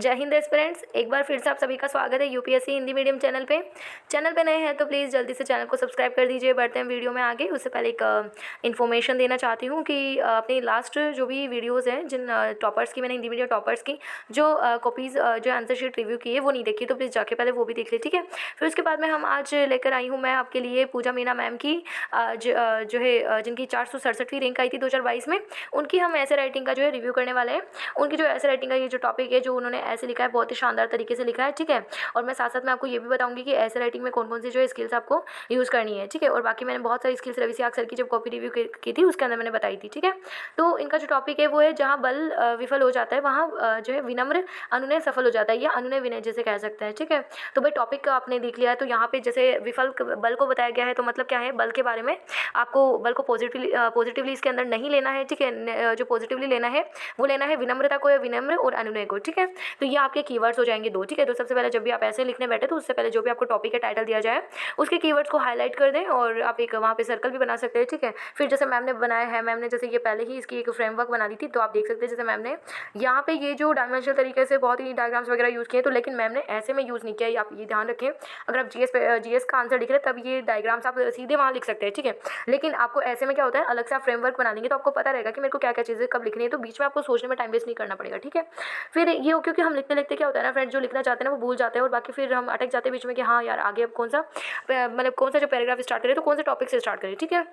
जय हिंद एस्पिरेंट्स, एक बार फिर से आप सभी का स्वागत है यूपीएससी हिंदी मीडियम चैनल पे नए हैं तो प्लीज़ जल्दी से चैनल को सब्सक्राइब कर दीजिए। बढ़ते हैं वीडियो में आगे। उससे पहले एक इन्फॉर्मेशन देना चाहती हूँ कि अपनी लास्ट जो भी वीडियोस हैं जिन टॉपर्स की मैंने हिंदी मीडियम टॉपर्स की जो कॉपीज़ जो आंसर शीट रिव्यू की है वो नहीं देखी, तो प्लीज़ जाके पहले वो भी देख ले, ठीक है। फिर उसके बाद में हम आज लेकर आई हूँ मैं आपके लिए पूजा मीना मैम की जो है जिनकी 467वीं रैंक आई थी 2022 में, उनकी हम ऐसे राइटिंग का जो है रिव्यू करने वाले हैं। उनकी जो ऐसे राइटिंग का ये जो टॉपिक है जो उन्होंने ऐसे लिखा है बहुत ही शानदार तरीके से लिखा है, ठीक है। और मैं साथ साथ में आपको ये भी बताऊंगी कि ऐसे राइटिंग में कौन कौन सी जो है स्किल्स आपको यूज़ करनी है, ठीक है। और बाकी मैंने बहुत सारी स्किल्स रवि सियाग सर की जब कॉपी रिव्यू की थी उसके अंदर मैंने बताई थी, ठीक है। तो इनका जो टॉपिक है वो है जहाँ बल विफल हो जाता है वहाँ जो है विनम्र अनुनय सफल हो जाता है, या अनुनय विनय जैसे कह सकते हैं, ठीक है। तो भाई टॉपिक आपने देख लिया है, तो यहाँ पे जैसे विफल बल को बताया गया है, तो मतलब क्या है, बल के बारे में आपको बल को पॉजिटिवली इसके अंदर नहीं लेना है, ठीक है। जो पॉजिटिवली लेना है वो लेना है विनम्रता को या विनम्र और अनुनय को, ठीक है। तो ये आपके कीवर्ड्स हो जाएंगे दो, ठीक है। तो सबसे पहले जब भी आप ऐसे लिखने बैठे तो उससे पहले जो भी आपको टॉपिक का टाइटल दिया जाए उसके कीवर्ड्स को हाईलाइट कर दें और आप एक वहाँ पे सर्कल भी बना सकते हैं, ठीक है। फिर जैसे मैम ने बनाया है, मैम ने जैसे ये पहले ही इसकी एक फ्रेमवर्क बना दी थी, तो आप देख सकते हैं जैसे मैम ने यहाँ पे ये जो डायमेंशनल तरीके से बहुत ही डायग्राम्स वगैरह यूज़ किए, तो लेकिन मैम ने ऐसे में यूज़ नहीं किया, ये आप ये ध्यान रखें। अगर आप जीएस का आंसर लिख रहे हैं तब ये डायग्राम्स आप सीधे वहाँ लिख सकते हैं, ठीक है। लेकिन आपको ऐसे में क्या होता है, अलग से आप फ्रेमवर्क बना लेंगे तो आपको पता रहेगा कि मेरे को क्या क्या चीज़ें कब लिखनी है, तो बीच में आपको सोचने में टाइम वेस्ट नहीं करना पड़ेगा, ठीक है। फिर ये क्योंकि हम लिखते लिखते क्या होता है ना फ्रेंड, जो लिखना चाहते हैं ना वो भूल जाते हैं और बाकी फिर हम अटक जाते हैं बीच में कि हाँ यार आगे अब कौन सा मतलब कौन सा जो पैराग्राफ स्टार्ट करें, तो कौन से टॉपिक से स्टार्ट करें, ठीक है।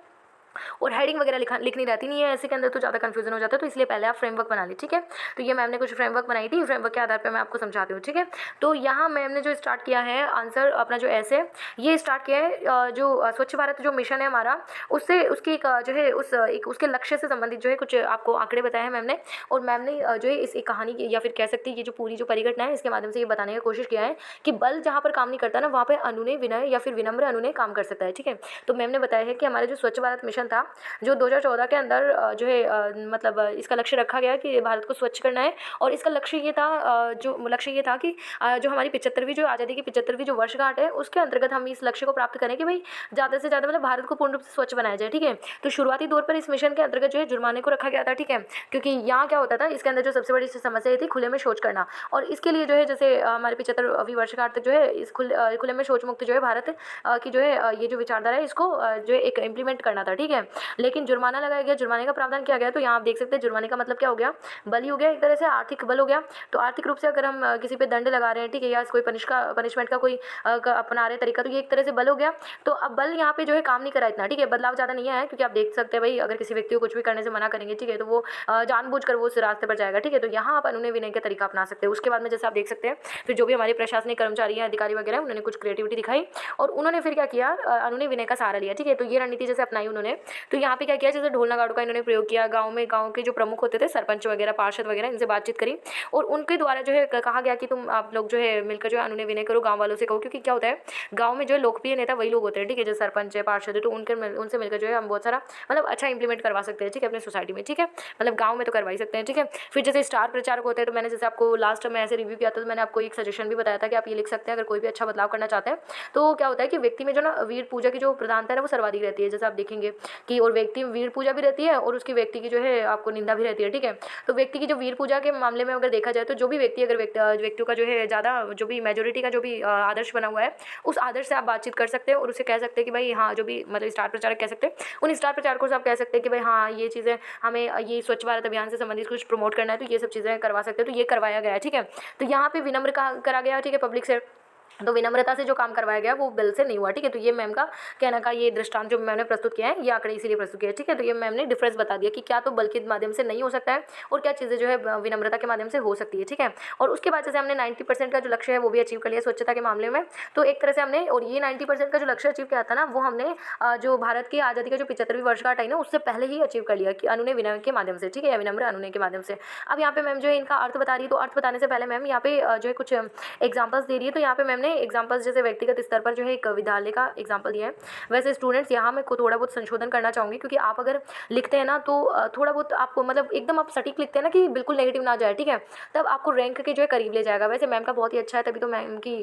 और हेडिंग वगैरह लिखनी रहती नहीं है ऐसे के अंदर, तो ज़्यादा कन्फ्यूजन हो जाता है, तो इसलिए पहले आप फ्रेमवर्क बना ली, ठीक है। तो ये मैम ने कुछ फ्रेमवर्क बनाई थी, फ्रेमवर्क के आधार पर मैं आपको समझाती हूँ, ठीक है। तो यहाँ मैम ने जो स्टार्ट किया है आंसर अपना जो ऐसे ये स्टार्ट किया है जो स्वच्छ भारत जो मिशन है हमारा, उससे उसकी एक जो है उसके लक्ष्य से संबंधित जो है कुछ आपको आंकड़े बताए हैं मैम ने। और मैम ने जो है इस एक कहानी या फिर कह सकती है ये जो पूरी जो परिघटना है इसके माध्यम से ये बताने की कोशिश किया है कि बल जहाँ पर काम नहीं करता ना वहाँ पर अनुनय विनय या फिर विनम्र अनुनय काम कर सकता है, ठीक है। तो मैम ने बताया है कि हमारा जो स्वच्छ भारत मिशन था जो 2014 के अंदर जो है मतलब इसका लक्ष्य रखा गया कि भारत को स्वच्छ करना है। और इसका लक्ष्य ये था जो लक्ष्य ये था कि जो हमारी 75वीं जो आज़ादी की 75वीं जो वर्षगांठ है उसके अंतर्गत हम इस लक्ष्य को प्राप्त करें कि भाई ज़्यादा से ज़्यादा मतलब भारत को पूर्ण रूप से स्वच्छ बनाया जाए, ठीक है। तो शुरुआती दौर पर इस मिशन के अंतर्गत जो है जुर्माने को रखा गया था, ठीक है। क्योंकि यहाँ क्या होता था, इसके अंदर जो सबसे बड़ी समस्या ये थी खुले में शौच करना, और इसके लिए जो है जैसे हमारे 75वीं वर्षगांठ तक जो है इस खुले में शौच मुक्त जो है भारत की जो है ये जो विचारधारा है इसको जो है एक इम्प्लीमेंट करना था, ठीक है। लेकिन जुर्माना लगाया गया, जुर्माने का प्रावधान किया गया। तो यहाँ आप देख सकते हैं जुर्माने का मतलब क्या हो गया, बल ही हो गया, एक तरह से आर्थिक बल हो गया। तो आर्थिक रूप से अगर हम किसी पे दंड लगा रहे हैं, ठीक है, या कोई पनिशमेंट का कोई अपना रहे तरीका, तो ये एक तरह से बल हो गया। तो अब बल यहाँ पे जो है काम नहीं करा इतना, ठीक है, बदलाव ज़्यादा नहीं आया है, क्योंकि आप देख सकते हैं भाई अगर किसी व्यक्ति को कुछ भी करने से मना करेंगे, ठीक है, तो वो जानबूझकर वो उस रास्ते पर जाएगा, ठीक है। तो यहाँ आप अनुनय विनय का तरीका अपना सकते हैं। उसके बाद में जैसे आप देख सकते हैं फिर जो भी हमारे प्रशासनिक कर्मचारी हैं, अधिकारी वगैरह, उन्होंने कुछ क्रिएटिविटी दिखाई और उन्होंने फिर क्या किया, अनुनय विनय का सहारा लिया, ठीक है। तो ये रणनीति जैसे अपनाई उन्होंने। तो यहाँ पे क्या किया, जैसे ढोल नगाड़ों का इन्होंने प्रयोग किया, गाँव के जो प्रमुख होते थे, सरपंच वगैरह, पार्षद वगैरह, इनसे बातचीत करी और उनके द्वारा जो है कहा गया कि तुम आप लोग जो है मिलकर जो है अनुनय विनय करो, गाँव वालों से कहो। क्योंकि क्या होता है, गाँव में जो है लोकप्रिय नेता वही लोग होते हैं, ठीक है, जो सरपंच है, पार्षद है, तो उनसे मिलकर जो है हम बहुत सारा मतलब अच्छा इंप्लीमेंट करवा सकते हैं, ठीक है, अपनी सोसाइटी में, ठीक है। मतलब गाँव में तो करवा ही सकते हैं, ठीक है। फिर जैसे स्टार प्रचारक होते हैं, तो मैंने जैसे आपको लास्ट में ऐसे रिव्यू किया था, तो मैंने आपको एक सजेशन भी बताया था कि आप ये लिख सकते हैं अगर कोई भी अच्छा बदलाव करना चाहते हैं। तो क्या होता है कि व्यक्ति में जो ना वीर पूजा की जो प्रधानता है वो सर्वाधिक रहती है, जैसे आप देखेंगे कि और व्यक्ति वीर पूजा भी रहती है और उसकी व्यक्ति की जो है आपको निंदा भी रहती है, ठीक है। तो व्यक्ति की जो वीर पूजा के मामले में अगर देखा जाए तो जो भी व्यक्ति अगर व्यक्तियों का जो है ज़्यादा जो भी मेजोरिटी का जो भी आदर्श बना हुआ है उस आदर्श से आप बातचीत कर सकते हैं और उसे कह सकते हैं कि भाई हाँ, जो भी मतलब स्टार प्रचारक कह सकते हैं, उन स्टार प्रचारकों से आप कह सकते हैं कि भाई हाँ ये चीज़ें हमें ये स्वच्छ भारत अभियान से संबंधित कुछ प्रमोट करना है, तो ये सब चीज़ें करवा सकते हैं। तो ये करवाया गया है, ठीक है। तो यहाँ पे विनम्र करा गया, ठीक है, पब्लिक से। तो विनम्रता से जो काम करवाया गया वो बिल से नहीं हुआ, ठीक है। तो ये मैम का कहने का ये दृष्टांत जो मैंने प्रस्तुत किया है, ये आंकड़े इसीलिए प्रस्तुत किया है, ठीक है। तो ये मैम ने डिफरेंस बता दिया कि क्या तो बल के माध्यम से नहीं हो सकता है और क्या चीज़ें जो है विनम्रता के माध्यम से हो सकती है, ठीक है। और उसके बाद जैसे हमने 90% का जो लक्ष्य है वो भी अचीव कर लिया स्वच्छता के मामले में। तो एक तरह से हमने, और ये 90% का जो लक्ष्य अचीव किया था ना वो हमने जो भारत की आज़ादी का जो 75वीं वर्षगांठ आई ना उससे पहले ही अचीव कर लिया कि अनुनय विनय के माध्यम से, ठीक है, विनम्र अनुनय के माध्यम से। अब यहाँ पे मैम जो है इनका अर्थ बता रही है, तो अर्थ बताने से पहले मैम यहाँ पे जो है कुछ एग्जाम्पल्स दे रही है। तो यहाँ पे मैम मैम ने एग्जाम्पल्स जैसे व्यक्तिगत स्तर पर जो है एक विद्यालय का एग्जाम्पल दिया है, वैसे स्टूडेंट्स यहाँ मैं को थोड़ा बहुत संशोधन करना चाहूँगी, क्योंकि आप अगर लिखते हैं ना तो थोड़ा बहुत आपको मतलब एकदम आप सटीक लिखते हैं ना कि बिल्कुल नेगेटिव ना जाए, ठीक है, तब आपको रैंक के जो है करीब ले जाएगा। वैसे मैम का बहुत ही अच्छा है, तभी तो मैम की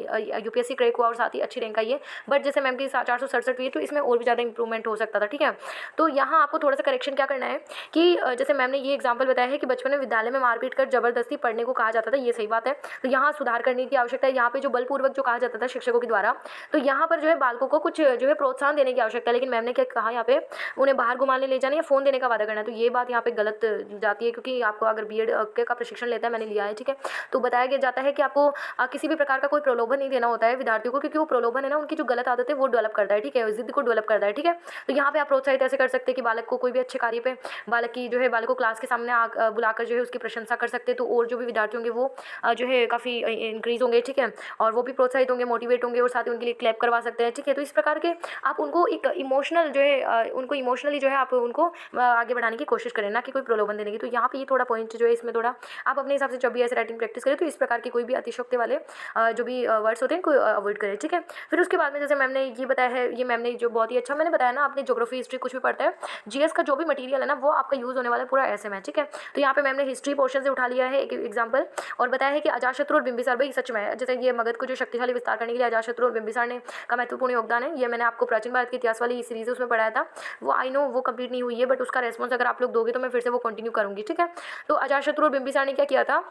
यूपीएससी क्रैक हुआ और साथ ही अच्छी रैंक आई है। बट जैसे मैम की 467 हुई है तो इसमें और भी ज़्यादा इंप्रूवमेंट हो सकता था, ठीक है। तो यहाँ आपको थोड़ा सा करेक्शन क्या करना है कि जैसे मैम ने ये एग्जाम्पल बताया है कि बचपन में विद्यालय में मारपीट कर जबरदस्ती पढ़ने को कहा जाता था, ये सही बात है। तो यहाँ सुधार करने की आवश्यकता है। यहाँ पे जो बलपूर्वक जो कहा जाता था शिक्षकों के द्वारा, तो यहाँ पर जो है बालकों को कुछ जो है प्रोत्साहन देने की आवश्यकता है। लेकिन मैम ने क्या कहा यहाँ पे, उन्हें बाहर घुमाने ले जाना या फ़ोन देने का वादा करना है, तो ये बात यहाँ पे गलत जाती है। क्योंकि आपको अगर बीएड का प्रशिक्षण लेता है, मैंने लिया है, ठीक है, तो बताया गया जाता है कि आपको किसी भी प्रकार का कोई प्रलोभन नहीं देना होता है विद्यार्थियों को, क्योंकि वो प्रलोभन है ना उनकी जो गलत आदत है वो डेवलप करता है, ठीक है, जिद को डेवलप करता है, ठीक है। तो यहाँ पे आप प्रोत्साहित ऐसे कर सकते हैं कि बालक को कोई भी अच्छे कार्य पे बालक की जो है बालक को क्लास के सामने बुलाकर जो है उसकी प्रशंसा कर सकते हैं, तो और जो भी विद्यार्थी होंगे वो जो है काफ़ी इंक्रीज़ होंगे, ठीक है, और वो भी प्रोत्साहित होंगे, मोटिवेट होंगे, और साथ ही उनके लिए क्लैप करवा सकते हैं, ठीक है। तो इस प्रकार के आप उनको एक इमोशनल जो है उनको इमोशनली जो है आप उनको आगे बढ़ाने की कोशिश करें, ना कि कोई प्रलोभन देने की। तो यहाँ पे ये थोड़ा पॉइंट जो है इसमें थोड़ा आप अपने हिसाब से जब भी ऐसे राइटिंग प्रैक्टिस करें तो इस प्रकार की कोई भी अतिशयोक्ति वाले जो भी वर्ड्स होते हैं इनको अवॉइड करें, ठीक है। फिर उसके बाद में जैसे मैम ने ये बताया है, ये मैम ने जो बहुत ही अच्छा मैंने बताया ना, आपने ज्योग्राफी हिस्ट्री कुछ भी पढ़ता है, जीएस का जो भी मटीरियल है ना वो आपका यूज़ होने वाला है पूरा ऐसे में, ठीक है। तो यहाँ पे मैम ने हिस्ट्री पोर्शन से उठा लिया है एक एग्जाम्पल, और बताया है कि अजातशत्रु और बिंबिसार, भाई सच में जैसे ये मगध को जो शक्तिशाली विस्तार करने के लिए अजातशत्रु और बिंबिसार ने का महत्वपूर्ण योगदान है। ये मैंने आपको प्राचीन भारत के इतिहास वाली सीरीज उसमें पढ़ाया था, वो आई नो वो कंप्लीट नहीं हुई है, बट उसका रेस्पॉन्स अगर आप लोग दोगे तो मैं फिर से वो कंटिन्यू करूँगी, ठीक है। तो अजातशत्रु और बिंबिसार ने क्या किया था,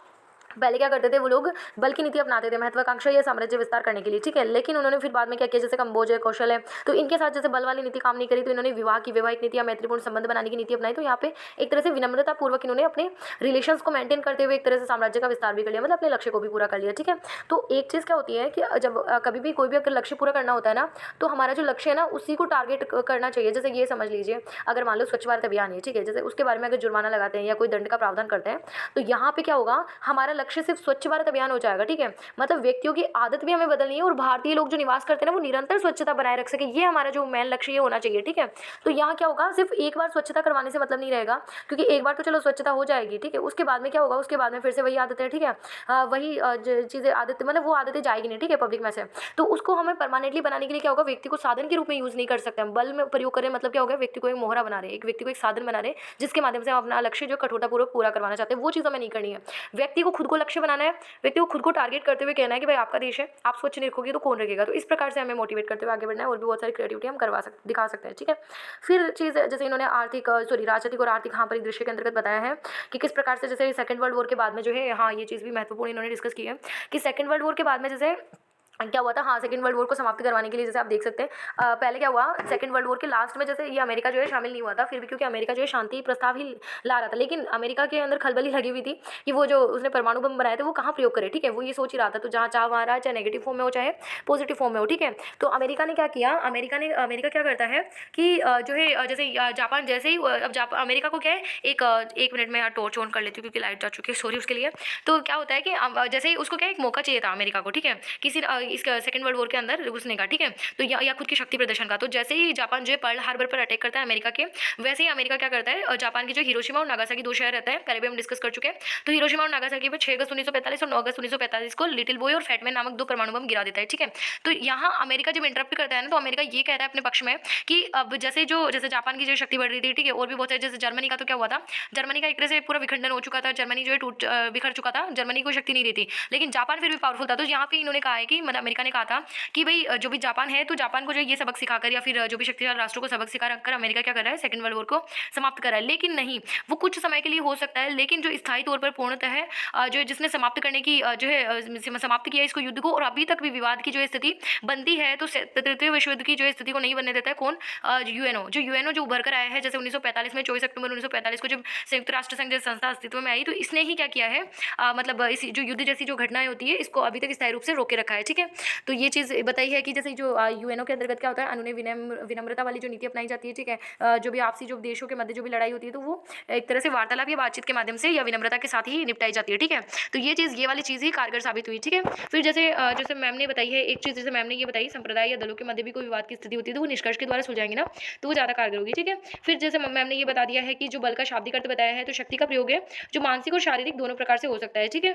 पहले क्या करते थे वो लोग, बल की नीति अपनाते थे महत्वाकांक्षा या साम्राज्य विस्तार करने के लिए, ठीक है। लेकिन उन्होंने फिर बाद में क्या किया, जैसे कंबोज है, कौशल है, तो इनके साथ जैसे बल वाली नीति काम नहीं करी, तो इन्होंने विवाह की वैवाहिक नीति या मैत्रीपूर्ण संबंध बनाने की नीति अपनाई। तो यहाँ पे एक तरह से विनम्रता पूर्वक इन्होंने अपने रिलेशंस को मेंटेन करते हुए एक तरह से साम्राज्य का विस्तार भी कर लिया, मतलब अपने लक्ष्य को भी पूरा कर लिया, ठीक है। तो एक चीज़ क्या होती है कि जब कभी भी कोई भी अगर लक्ष्य पूरा करना होता है ना, तो हमारा जो लक्ष्य है ना उसी को टारगेट करना चाहिए। जैसे ये समझ लीजिए, अगर मान लो स्वच्छ भारत अभियान है, ठीक है, जैसे उसके बारे में अगर जुर्माना लगाते हैं या कोई दंड का प्रावधान करते हैं, तो यहाँ पे क्या होगा, हमारा लक्ष्य सिर्फ स्वच्छ भारत अभियान हो जाएगा, ठीक है। मतलब व्यक्तियों की आदत भी हमें बदलनी है, और भारतीय लोग जो निवास करते हैं ना वो निरंतर स्वच्छता बनाए रख सके, ये हमारा जो मेन लक्ष्य ये होना चाहिए, ठीक है। तो यहाँ क्या होगा, सिर्फ एक बार स्वच्छता करवाने से मतलब नहीं रहेगा, क्योंकि एक बार तो चलो स्वच्छता हो जाएगी, ठीक है, उसके बाद में क्या होगा, उसके बाद में फिर से वही आदतें, ठीक है, वही चीज़ें आदतें, मतलब वो आदतें जाएगी नहीं, ठीक है, पब्लिक में से। तो उसको हमें परमानेंटली बनाने के लिए क्या होगा, व्यक्ति को साधन के रूप में यूज़ नहीं कर सकते हम, बल में प्रयोग करें, मतलब क्या होगा, व्यक्ति को एक मोहरा बना रहे, एक व्यक्ति को एक साधन बना रहे जिसके माध्यम से हम अपना लक्ष्य जो कठोरतापूर्वक पूरा करवाना चाहते हैं, वो चीज़ हमें नहीं करनी है। व्यक्ति को खुद को लक्ष्य बनाना है, व्यक्ति को खुद को टारगेट करते हुए कहना है कि भाई आपका देश है, आप स्वच्छ नहीं रखोगे तो कौन रखेगा। तो इस प्रकार से हमें मोटिवेट करते हुए आगे बढ़ना है, और भी बहुत सारी क्रिएटिविटी हम दिखा सकते हैं, ठीक है। फिर चीज़ जैसे इन्होंने राजनीतिक और आर्थिक परिदृश्य के अंतर्गत बताया है कि किस प्रकार से जैसे सेकंड वर्ल्ड वॉर के बाद में जो है, हाँ ये चीज़ भी महत्वपूर्ण इन्होंने डिस्कस की है कि सेकंड वर्ल्ड वॉर के बाद में जैसे क्या हुआ था, हाँ सेकंड वर्ल्ड वॉर को समाप्त करवाने के लिए जैसे आप देख सकते हैं, पहले क्या हुआ, सेकंड वर्ल्ड वॉर के लास्ट में जैसे ये अमेरिका जो है शामिल नहीं हुआ था, फिर भी क्योंकि अमेरिका जो है शांति प्रस्ताव ही ला रहा था, लेकिन अमेरिका के अंदर खलबली लगी हुई थी कि वो जो उसने परमाणु बम बनाए थे वो कहाँ प्रयोग करे, ठीक है, वो ये सोच ही रहा था। तो जहाँ चाह वहाँ रहा, चाहे नेगेटिव फॉर्म में हो चाहे पॉजिटिव फॉर्म में हो, ठीक है। तो अमेरिका ने क्या किया, अमेरिका क्या करता है कि जो है जैसे जापान जैसे ही अब अमेरिका को क्या है, एक मिनट में टॉर्च ऑन कर लेती हूँ क्योंकि लाइट जा चुकी है, सॉरी उसके लिए। तो क्या होता है कि जैसे ही उसको क्या एक मौका चाहिए था अमेरिका को, ठीक है, किसी इसका सेकंड वर्ल्ड वॉर के अंदर घुसने का, ठीक है, तो या खुद की शक्ति प्रदर्शन का। तो जैसे ही जापान जो है पर्ल हार्बर पर अटैक करता है अमेरिका के, वैसे ही अमेरिका क्या करता है, जापान के जो हिरोशिमा और नागासाकी दो शहर रहते हैं, पहले भी हम डिस्कस कर चुके हैं। तो हिरोशिमा और नागासाकी पर 6 अगस्त 1945 और 9 अगस्त 1945 को लिटिल बॉय और फैटमैन नामक 2 परमाणु बम गिरा देता है, ठीक है। तो यहाँ अमेरिका जब इंटरप्ट करता है ना, तो अमेरिका ये कह रहा है अपने पक्ष में कि अब जैसे जापान की जो शक्ति बढ़ रही थी, ठीक है, और भी बहुत सारे जैसे जर्मनी का, तो क्या हुआ था, जर्मनी का एक तरह से पूरा विखंडन हो चुका था, जर्मनी जो है बिखर चुका था, जर्मनी को शक्ति नहीं रहती, लेकिन जापान फिर भी पावरफुल था। तो यहाँ पे इन्होंने कहा है कि मतलब अमेरिका ने कहा था कि भाई जो भी जापान है, तो जापान को जो ये सबक सिखाकर या फिर जो भी शक्तिशाली राष्ट्रों को सबक सिखा कर अमेरिका क्या कर रहा है, सेकंड वर्ल्ड वॉर को समाप्त कर रहा है। लेकिन नहीं, वो कुछ समय के लिए हो सकता है, लेकिन जो स्थायी तौर पर पूर्णतः है जो जिसने समाप्त करने की जो है समाप्त किया इसको युद्ध को, और अभी तक भी विवाद की जो स्थिति बनती है, तो तृतीय विश्व युद्ध की जो स्थिति को नहीं बनने देता है कौन, यूएनओ जो उभर कर आया है, जैसे 1945 में 24 अक्टूबर 1945 को जब संयुक्त राष्ट्र संघ जैसी संस्था अस्तित्व में आई, तो इसने ही क्या किया है, मतलब इस जो युद्ध जैसी जो घटनाएं होती है इसको अभी तक स्थायी रूप से रोके रखा है, ठीक है। तो ये चीज़ बताई है कि जैसे जो यूएनओ के अंतर्गत क्या होता है, अनुनय विनम्रता वाली जो नीति अपनाई जाती है, ठीक है, जो भी आपसी जो देशों के मध्य जो भी लड़ाई होती है, तो वो एक तरह से वार्तालाप या बातचीत के माध्यम से या विनम्रता के साथ ही निपटाई जाती है, ठीक है। तो ये वाली चीज़ ही कारगर साबित हुई, ठीक है। फिर जैसे मैम ने बताई है एक चीज़, जैसे मैम ने ये बताई, संप्रदाय या दलों के मध्य भी कोई विवाद की स्थिति होती है तो वो निष्कर्ष के द्वारा सुलझाएंगे ना, तो वो ज़्यादा कारगर होगी, ठीक है। फिर जैसे मैम ने ये बता दिया है कि जो बल का शाब्दिक अर्थ बताया है, तो शक्ति का प्रयोग है जो मानसिक और शारीरिक दोनों प्रकार से हो सकता है, ठीक है।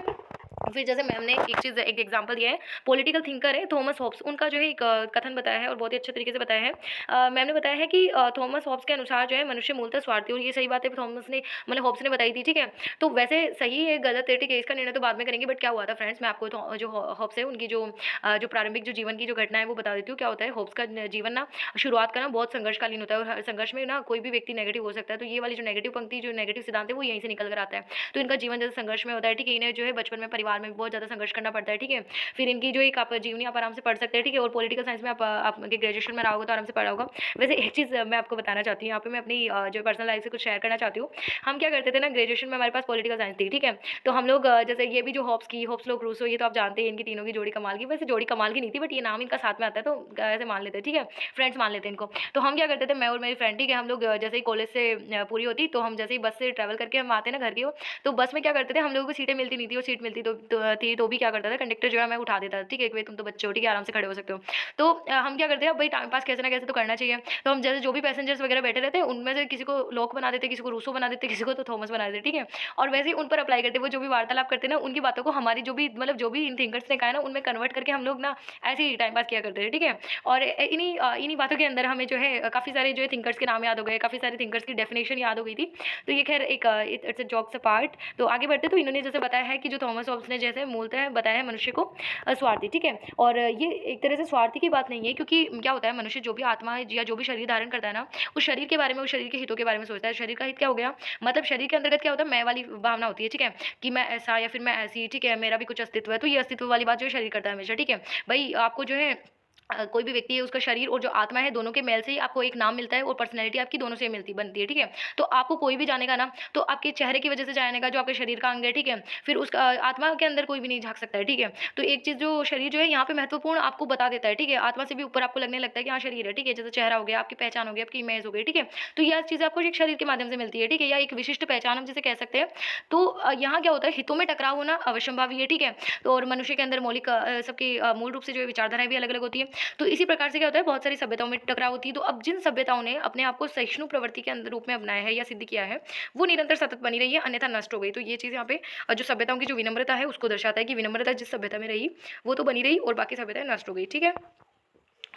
फिर जैसे मैम ने एक एग्जांपल दिया है, पॉलिटिकल थिंकर है थॉमस हॉब्स, उनका जो है एक कथन बताया है और बहुत ही अच्छे तरीके से बताया है। मैम ने बताया है कि थॉमस हॉब्स के अनुसार जो है मनुष्य मूलतः स्वार्थी, और ये सही बात है, थॉमस ने मतलब हॉब्स ने बताई थी, ठीक है। तो वैसे सही है गलत है, ठीक है, इसका निर्णय तो बाद में करेंगे। बट क्या हुआ था फ्रेंड्स, मैं आपको जो हॉब्स है उनकी जो प्रारंभिक जो जीवन की जो घटना है वो बता देती हूँ। क्या होता है, हॉब्स का जीवन ना शुरुआत का ना बहुत संघर्षकालीन होता है, और हर संघर्ष में ना कोई भी व्यक्ति नेगेटिव हो सकता है। तो ये वाली जो नेगेटिव पंक्ति, जो नेगेटिव सिद्धांत है, वो यहीं से निकल कर आता है। तो इनका जीवन जैसे संघर्ष में होता है, ठीक है। इन्हें जो है बचपन में परिवार में भी बहुत ज़्यादा संघर्ष करना पड़ता है, ठीक है। फिर इनकी जो एक आप जीवनी आप आराम से पढ़ सकते हैं, ठीक है। और पॉलिटिकल साइंस में आप ग्रेजुएशन में रहा होगा तो आराम से पढ़ा होगा। वैसे एक चीज़ मैं आपको बताना चाहती हूँ यहाँ पे, मैं अपनी जो पर्सनल लाइफ से कुछ शेयर करना चाहती हूँ। हम क्या करते थे ना, ग्रेजुएशन में हमारे पास पॉलिटिकल साइंस थी, ठीक है। तो हम लोग जैसे ये भी जो हॉब्स लोग रूसो, ये तो आप जानते हैं, इनकी तीनों की जोड़ी कमाल की। वैसे जोड़ी कमाल की नहीं थी, बट ये नाम इनका साथ में आता है तो ऐसे मान लेते हैं, ठीक है। फ्रेंड्स मान लेते हैं इनको। तो हम क्या करते थे, मैं और मेरी फ्रेंड, ठीक है, हम लोग जैसे ही कॉलेज से पूरी होती तो हम जैसे ही बस से ट्रैवल करके हम आते ना घर की ओर, तो बस में क्या करते थे, हम लोगों को सीटें मिलती नहीं थी, और सीट मिलती थी तो भी क्या करता था, कंडक्टर जो है हमें उठा देता था, ठीक है, कि भाई तुम तो बच्चे हो, ठीक है, आराम से खड़े हो सकते हो। तो हम क्या करते हैं, अब भाई टाइम पास कैसे ना कैसे तो करना चाहिए। तो हम जैसे जो भी पैसेंजर्स वगैरह बैठे रहते हैं, उनमें से किसी को लॉक बना देते, किसी को रूसो बना देते, किसी को तो थॉमस बना देते, ठीक है। और वैसे ही उन पर अप्लाई करते, वो जो भी वार्तालाप करते ना, उनकी बातों को हमारी जो भी मतलब जो भी इन थिंकर्स ने कहा है ना, उनमें कन्वर्ट करके हम लोग ना ऐसे ही टाइम पास किया करते थे, ठीक है। और इन्हीं बातों के अंदर हमें जो है काफ़ी सारे जो है थिंकर्स के नाम याद हो गए, काफ़ी सारे थिंकर्स की डेफिनेशन याद हो गई थी। तो ये खैर एक इट्स अ जॉक्स अपार्ट। तो आगे बढ़ते तो इन्होंने जैसे बताया है कि जो थॉमस हॉब्स ने जैसे मूलतः बताया है मनुष्य को स्वार्थी, ठीक है। और ये एक तरह से स्वार्थी की बात नहीं है, क्योंकि क्या होता है, मनुष्य जो भी आत्मा है या जो भी शरीर धारण करता है ना, उस शरीर के बारे में, उस शरीर के हितों के बारे में सोचता है। शरीर का हित क्या हो गया, मतलब शरीर के अंतर्गत क्या होता है, मैं वाली भावना होती है, ठीक है, कि मैं ऐसा या फिर मैं ऐसी, ठीक है, मेरा भी कुछ अस्तित्व है। तो ये अस्तित्व वाली बात जो है शरीर करता है हमेशा, ठीक है। भाई आपको जो है कोई भी व्यक्ति है, उसका शरीर और जो आत्मा है, दोनों के मेल से ही आपको एक नाम मिलता है, और पर्सनैलिटी आपकी दोनों से मिलती बनती है, ठीक है। तो आपको कोई भी जानेगा ना, तो आपके चेहरे की वजह से जानेगा, जो आपके शरीर का अंग है, ठीक है। फिर उसका आत्मा के अंदर कोई भी नहीं झाँक सकता है, ठीक है। तो एक चीज़ जो शरीर जो है यहाँ पे महत्वपूर्ण आपको बता देता है, ठीक है। आत्मा से भी ऊपर आपको लगने लगता है कि हाँ शरीर है, ठीक है। जैसे चेहरा हो गया, आपकी पहचान हो गई, आपकी इमेज हो गई, ठीक है। तो यह चीज़ आपको एक शरीर के माध्यम से मिलती है, ठीक है, या एक विशिष्ट पहचान हम जिसे कह सकते हैं। तो यहाँ क्या होता है, हितों में टकराव होना अवश्यंभावी है, ठीक है। तो और मनुष्य के अंदर मौलिक सबकी मूल रूप से जो है विचारधाराएँ भी अलग-अलग होती है। तो इसी प्रकार से क्या होता है, बहुत सारी सभ्यताओं में टकराव होती है। तो अब जिन सभ्यताओं ने अपने आप को सहिष्णु प्रवृत्ति के अंदर रूप में अपनाया है या सिद्ध किया है, वो निरंतर सतत बनी रही है, अन्यथा नष्ट हो गई। तो ये चीज़ यहाँ पे जो सभ्यताओं की जो विनम्रता है उसको दर्शाता है, कि विनम्रता जिस सभ्यता में रही वो तो बनी रही, और बाकी सभ्यताएं नष्ट हो गई, ठीक है।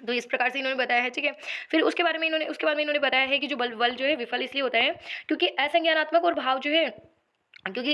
तो इस प्रकार से इन्होंने बताया है, ठीक है। फिर उसके बाद में इन्होंने बताया है कि जो बल जो है विफल इसलिए होता है क्योंकि असंज्ञानात्मक और भाव जो है, क्योंकि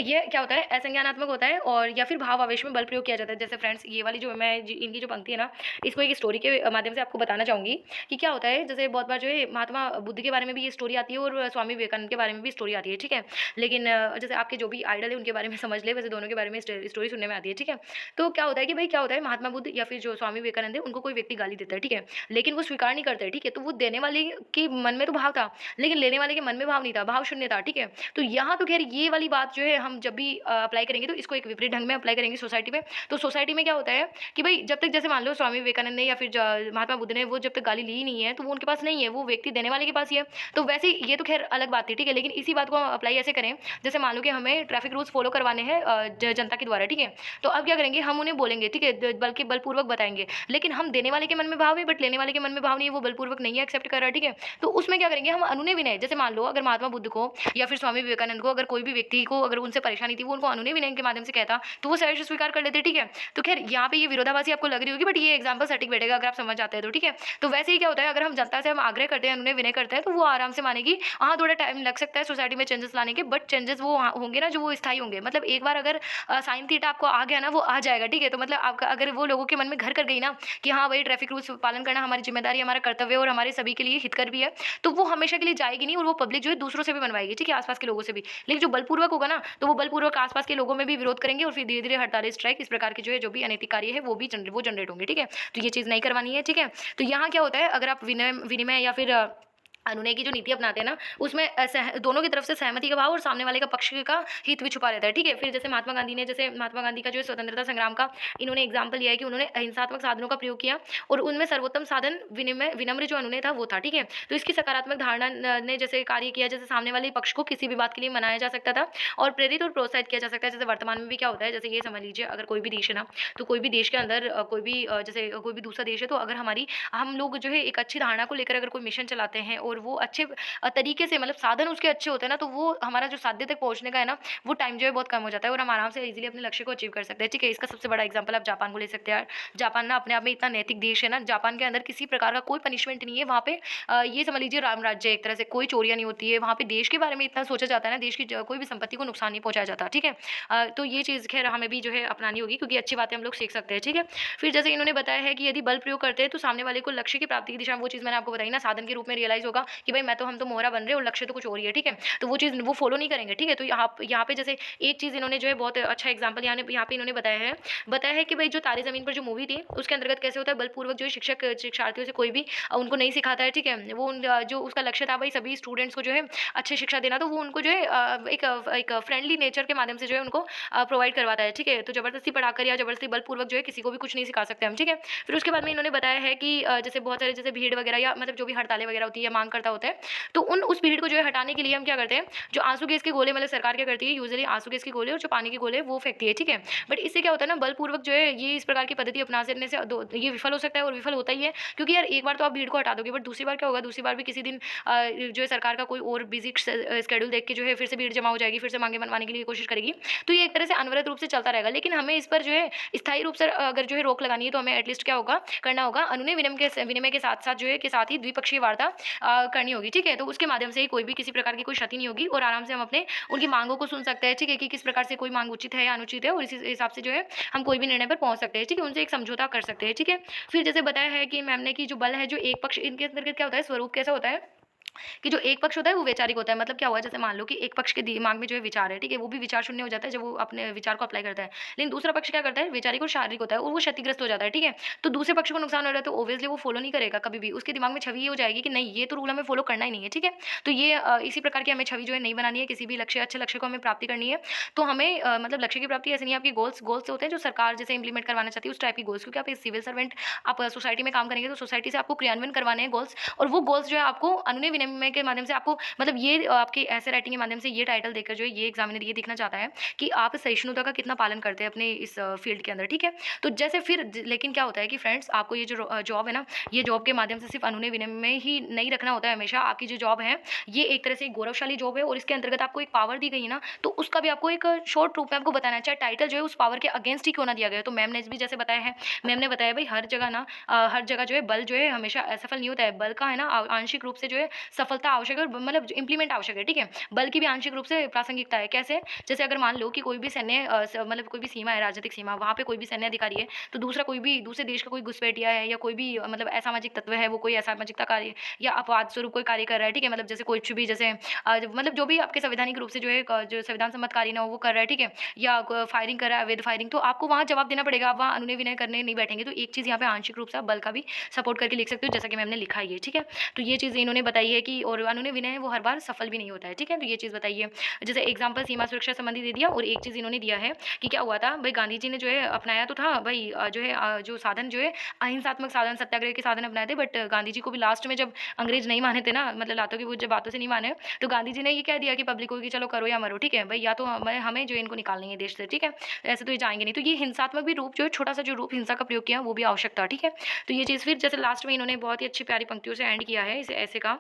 ये क्या होता है, असंज्ञानात्मक होता है, और या फिर भाव आवेश में बल प्रयोग किया जाता है। जैसे फ्रेंड्स ये वाली जो इनकी जो पंक्ति है ना, इसको एक स्टोरी के माध्यम से आपको बताना चाहूँगी कि क्या होता है। जैसे बहुत बार जो है महात्मा बुद्ध के बारे में भी ये स्टोरी आती है, और स्वामी विवेकानंद के बारे में भी स्टोरी आती है, ठीक है। लेकिन जैसे आपके जो भी आइडल है उनके बारे में समझ ले, वैसे दोनों के बारे में स्टोरी सुनने में आती है, ठीक है। तो क्या होता है कि भाई क्या होता है, महात्मा बुद्ध या फिर जो स्वामी विवेकानंद है, उनको कोई व्यक्ति गाली देता है, ठीक है, लेकिन वो स्वीकार नहीं करते, ठीक है। तो वो देने वाले के मन में तो भाव था, लेकिन लेने वाले के मन में भाव नहीं था, भाव शून्य था, ठीक है। तो यहाँ तो खैर ये वाली बात जो है, हम जब भी अप्लाई करेंगे तो इसको एक विपरीत ढंग में अप्लाई करेंगे सोसाइटी में। तो सोसाइटी में क्या होता है कि भाई जब तक, जैसे मान लो स्वामी विवेकानंद ने या फिर महात्मा बुद्ध ने वो जब तक गाली ली नहीं है, तो वो उनके पास नहीं है, वो व्यक्ति देने वाले के पास ही है। तो वैसे ये तो खैर अलग बात थी, ठीक है। लेकिन इसी बात को अप्लाई ऐसे करें, जैसे मान लो कि हमें ट्रैफिक रूल्स फॉलो करवाने हैं जनता के द्वारा, ठीक है। तो अब क्या करेंगे, हम उन्हें बोलेंगे, ठीक है, बल्कि बलपूर्वक बताएंगे, लेकिन हम देने वाले के मन में भाव है, बट लेने वाले के मन में भाव नहीं है, वो बलपूर्वक नहीं है एक्सेप्ट कर रहा है, ठीक है। तो उसमें क्या करेंगे, हम अनुनय विनय, जैसे मान लो अगर महात्मा बुद्ध को या फिर स्वामी विवेकानंद को, अगर कोई भी व्यक्ति को अगर उनसे परेशानी थी, वो उनको अनुनय विनय के माध्यम से कहता, तो वो सहर्ष स्वीकार कर लेते, ठीक है। तो खैर यहाँ पे ये विरोधाभासी आपको लग रही होगी, बट ये एग्जाम्पल सटीक बैठेगा अगर आप समझ जाते हैं तो, ठीक है। तो वैसे ही क्या होता है, अगर हम जनता से हम आग्रह करते हैं, अनुनय विनय करते हैं, तो वो आराम से मानेगी। हाँ थोड़ा टाइम लग सकता है सोसाइटी में चेंजेस लाने के, बट चेंजेस वो होंगे ना, जो वो स्थायी होंगे। मतलब एक बार अगर साइन थीटा आपको आ गया ना, वो आ जाएगा, ठीक है। तो मतलब आपका अगर वो लोगों के मन में घर कर गई ना कि हाँ भाई ट्रैफिक रूल्स पालन करना हमारी जिम्मेदारी, हमारा कर्तव्य और हमारे सभी के लिए हितकर भी है, तो वो हमेशा के लिए जाएगी नहीं, और वो पब्लिक जो है दूसरों से भी बनवाएगी, ठीक है, आसपास के लोगों से भी। लेकिन जो बलपूर्वक होगा ना, तो वो बलपूर्वक आसपास के लोगों में भी विरोध करेंगे, और फिर धीरे धीरे हड़तालें, स्ट्राइक, इस प्रकार के जो है जो भी अनैतिक कार्य है वो भी जनरेट होंगे, ठीक है। तो ये चीज़ नहीं करवानी है, ठीक है। तो यहाँ क्या होता है, अगर आप विनिमय या फिर अनुनय की जो नीति अपनाते हैं ना, उसमें दोनों की तरफ से सहमति का भाव और सामने वाले का पक्ष का हित भी छुपा रहता है, ठीक है। फिर जैसे महात्मा गांधी का जो स्वतंत्रता संग्राम का इन्होंने एग्जाम्पल लिया है कि उन्होंने अहिंसात्मक साधनों का प्रयोग किया, और उनमें सर्वोत्तम साधन विनम्र जो अनुनय था वो था, ठीक है। तो इसकी सकारात्मक धारणा ने जैसे कार्य किया, जैसे सामने वाले पक्ष को किसी भी बात के लिए मनाया जा सकता था और प्रेरित और प्रोत्साहित किया जा सकता है। जैसे वर्तमान में भी क्या होता है, जैसे ये समझ लीजिए, अगर कोई भी देश है ना, तो कोई भी देश के अंदर जैसे कोई भी दूसरा देश है, तो अगर हम लोग जो है एक अच्छी धारणा को लेकर अगर कोई मिशन चलाते हैं, और और वो अच्छे तरीके से मतलब साधन उसके अच्छे होते हैं ना, तो वो हमारा जो साध्य तक पहुँचने का है ना, वो टाइम जो है बहुत कम हो जाता है और हम आराम से ईज़िली अपने लक्ष्य को अचीव कर सकते हैं, ठीक है? इसका सबसे बड़ा एग्ज़ाम्पल आप जापान को ले सकते हैं। जापान ना अपने आप में इतना नैतिक देश है ना, जापान के अंदर किसी प्रकार का कोई पनिशमेंट नहीं है। वहाँ पे ये समझ लीजिए राम राज्य है एक तरह से, कोई चोरियाँ नहीं होती है। वहाँ पे देश के बारे में इतना सोचा जाता है ना, देश की कोई भी संपत्ति को नुकसान नहीं पहुँचाया जाता, ठीक है? तो ये चीज़ ख़ैर हमें भी जो है अपनानी होगी, क्योंकि अच्छी बातें हम लोग सीख सकते हैं, ठीक है? फिर जैसे इन्होंने बताया है कि यदि बल प्रयोग करते हैं तो सामने वाले को लक्ष्य की प्राप्ति की दिशा में, वो चीज़ मैंने आपको बताई ना, साधन के रूप में रियलाइज़ होगा कि भाई मैं तो हम तो मोहरा बन रहे हैं और लक्ष्य तो कुछ और ही है, ठीक है? तो वो चीज़ वो फ़ॉलो नहीं करेंगे, ठीक है? तो यहाँ पे जैसे एक चीज़ इन्होंने जो है बहुत अच्छा एग्ज़ाम्पल यहाँ पे इन्होंने बताया है कि भाई जो तारे ज़मीन पर जो मूवी थी, उसके अंतर्गत कैसे होता है बलपूर्वक जो है शिक्षक शिक्षार्थियों से कोई भी उनको नहीं सिखाता है, ठीक है? वो जो उसका लक्ष्य था भाई सभी स्टूडेंट्स को जो है अच्छी शिक्षा देना, तो वो उनको जो है एक फ्रेंडली नेचर के माध्यम से जो है उनको प्रोवाइड करवाता है, ठीक है? तो ज़बरदस्ती पढ़ाकर या ज़बरदस्ती बलपूर्वक जो है किसी को भी कुछ नहीं सिखा सकते हम, ठीक है? फिर उसके बाद में इन्होंने बताया है कि जैसे बहुत सारे जैसे भीड़ वगैरह या मतलब जो भी हड़तालें वगैरह होती है या मांग करता होता है, तो उस भीड़ को जो है हटाने के लिए हम क्या करते हैं, जो आंसू गैस के गोले मतलब सरकार क्या करती है यूजुअली आंसू गैस के गोले और जो पानी के गोले वो फेंकती है, ठीक है? बट इससे क्या होता है ना, बलपूर्वक जो है ये इस प्रकार की पद्धति अपना देने से ये विफल हो सकता है और विफल होता ही है, क्योंकि यार एक बार तो आप भीड़ को हटा दोगे, बट दूसरी बार क्या होगा, दूसरी बार भी किसी दिन जो है सरकार का कोई और बिजी स्केड्यूल देख के जो है फिर से भीड़ जमा हो जाएगी, फिर से मांगे मनवाने के लिए कोशिश करेगी। तो ये एक तरह से अनवरत रूप से चलता रहेगा, लेकिन हमें इस पर जो है स्थायी रूप से अगर जो है रोक लगानी है, तो हमें एटलीस्ट क्या होगा करना होगा, अनुनय विनिमय के साथ साथ जो है के साथ ही द्विपक्षीय वार्ता करनी होगी, ठीक है? तो उसके माध्यम से ही कोई भी किसी प्रकार की कोई क्षति नहीं होगी और आराम से हम अपने उनकी मांगों को सुन सकते हैं, ठीक है? कि किस प्रकार से कोई मांग उचित है या अनुचित है, और इसी हिसाब से जो है हम कोई भी निर्णय पर पहुंच सकते हैं, ठीक है? उनसे एक समझौता कर सकते हैं, ठीक है? फिर जैसे बताया है कि मैम ने कि जो बल है, जो एक पक्ष, इनके अंतर्गत क्या होता है, स्वरूप कैसा होता है कि जो एक पक्ष होता है वो वैचारिक होता है। मतलब क्या हुआ, जैसे मान लो कि एक पक्ष के दिमाग में जो है विचार है, ठीक है? वो भी विचार शून्य हो जाता है जब वो अपने विचार को अप्लाई करता है। लेकिन दूसरा पक्ष क्या करता है, वैचारिक और शारीरिक होता है और वो क्षतिग्रस्त हो जाता है, ठीक है? तो दूसरे पक्ष को नुकसान हो रहा है तो ऑब्वियसली वो फॉलो नहीं करेगा कभी भी। उसके दिमाग में छवि ये हो जाएगी कि नहीं, ये तो रूल हमें फॉलो करना ही नहीं है, ठीक है? तो ये इसी प्रकार की हमें छवि जो है नहीं बनानी है, किसी भी लक्ष्य, अच्छे लक्ष्य को हमें प्राप्ति करनी है। तो हमें मतलब लक्ष्य की प्राप्ति ऐसे नहीं है, आपके गोल्स गोल्स होते हैं जो सरकार जैसे इंप्लीमेंट करवाना चाहती है उस टाइप की गोल्स, क्योंकि आप एक सिविल सर्वेंट, आप सोसाइटी में काम करेंगे तो सोसाइटी से आपको क्रियान्वयन करवाने हैं गोल्स, और वो गोल्स जो है आपको अनुनय विनिमय के माध्यम से आपको मतलब ये आपके ऐसे राइटिंग के माध्यम से ये टाइटल देकर जो है ये एग्जामिनर ये देखना चाहता है कि आप सहिष्णुता का कितना पालन करते हैं अपने इस फील्ड के अंदर, ठीक है? तो जैसे फिर लेकिन क्या होता है कि फ्रेंड्स, आपको ये जो जॉब है ना, ये जॉब के माध्यम से सिर्फ अनुनय विनिमय ही नहीं रखना होता है हमेशा। आपकी जो जॉब है ये एक तरह से एक गौरवशाली जॉब है और इसके अंतर्गत आपको एक पावर दी गई है ना, तो उसका भी आपको एक शॉर्ट रूप में आपको बताना है, चाहे टाइटल जो है उस पावर के अगेंस्ट ही क्यों ना दिया गया। तो मैम ने भी जैसे बताया है, मैम ने बताया भाई हर जगह ना हर जगह जो है बल जो है हमेशा असफल नहीं होता है, बल का है ना आंशिक रूप से जो है सफलता आवश्यक है और मतलब इंप्लीमेंट आवश्यक है, ठीक है? बल की भी आंशिक रूप से प्रासंगिकता है। कैसे? जैसे अगर मान लो कि कोई भी सैन्य मतलब कोई भी सीमा है, राजनीतिक सीमा, वहाँ पे कोई भी सैन्य अधिकारी है, तो दूसरा कोई भी दूसरे देश का कोई घुसपैठिया है या कोई भी मतलब असामाजिक तत्व है, वो कोई असामाजिकता कार्य या अपवाद स्वरूप कोई कार्य कर रहा है, ठीक है? मतलब जैसे कुछ भी जैसे मतलब जो भी आपके संवैधानिक रूप से जो है जो संविधान सम्मत कार्य ना हो वो कर रहा है, ठीक है? या फायरिंग कर रहा है, अवैध फायरिंग, तो आपको वहाँ जवाब देना पड़ेगा, आप वहाँ अनुनय विनय करने नहीं बैठेंगे। तो एक चीज़ यहाँ पे आंशिक रूप से आप बल का भी सपोर्ट करके लिख सकते हो, जैसा कि मैम ने लिखा ही है, ठीक है? तो ये चीज़ इन्होंने बताई है कि और अनुनय विनय है वो हर बार सफल भी नहीं होता है, ठीक है? तो ये चीज़ बताइए। जैसे एग्जाम्पल सीमा सुरक्षा संबंधी दे दिया, और एक चीज़ इन्होंने दिया है कि क्या हुआ था भाई, गांधी जी ने जो है अपनाया तो था भाई जो है जो साधन जो है अहिंसात्मक साधन, सत्याग्रह के साधन अपनाए थे, बट गांधी जी को भी लास्ट में जब अंग्रेज नहीं माने थे ना, मतलब लातों की वो जब बातों से नहीं माने, तो गांधी जी ने ये कह दिया कि पब्लिक को कि चलो करो या मरो, ठीक है भाई, या तो हमें जो है इनको निकालनी है देश से, ठीक है? तो ऐसे तो ये जाएंगे नहीं। तो ये हिंसात्मक भी रूप जो है, छोटा सा जो रूप हिंसा का प्रयोग किया वो भी आवश्यक था, ठीक है? तो ये चीज़ फिर जैसे लास्ट में इन्होंने बहुत ही अच्छी प्यारी पंक्तियों से एंड किया है इस ऐसे का,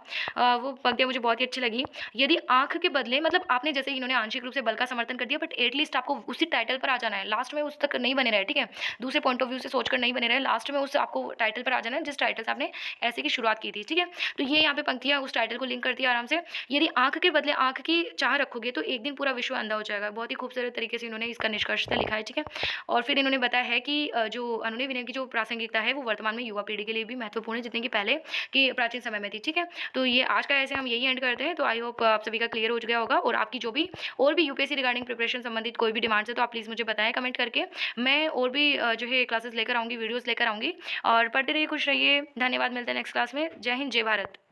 वो पंक्तियाँ मुझे बहुत ही अच्छी लगी। यदि आँख के बदले मतलब आपने जैसे इन्होंने आंशिक रूप से बल का समर्थन कर दिया, बट एटलीस्ट आपको उसी टाइटल पर आ जाना है, लास्ट में उस तक नहीं बने रहे, ठीक है? दूसरे पॉइंट ऑफ व्यू से सोचकर नहीं बने रहे, लास्ट में उस आपको टाइटल पर आ जाना है जिस टाइटल से आपने ऐसे की शुरुआत की थी, ठीक है? तो ये यहाँ पे पंक्तियाँ उस टाइटल को लिंक करती है आराम से। यदि आँख के बदले आँख की चाह रखोगे तो एक दिन पूरा विश्व अंधा हो जाएगा। बहुत ही खूबसूरत तरीके से इन्होंने इसका निष्कर्षता लिखा है, ठीक है? और फिर इन्होंने बताया है कि जो अनुनय विनय की जो प्रासंगिकता है वो वर्तमान में युवा पीढ़ी के लिए भी महत्वपूर्ण है जितनी कि पहले की प्राचीन समय में थी, ठीक है? तो ये आज का ऐसे हम यही एंड करते हैं। तो आई होप आप सभी का क्लियर हो गया होगा, और आपकी जो भी और भी यूपीएससी रिगार्डिंग प्रिपरेशन संबंधित कोई भी डिमांड्स है तो आप प्लीज़ मुझे बताएं कमेंट करके। मैं और भी जो है क्लासेस लेकर आऊँगी, वीडियोज़ लेकर आऊँगी, और पढ़ते रहिए, खुश रहिए। धन्यवाद, मिलते हैं नेक्स्ट क्लास में। जय हिंद, जय भारत।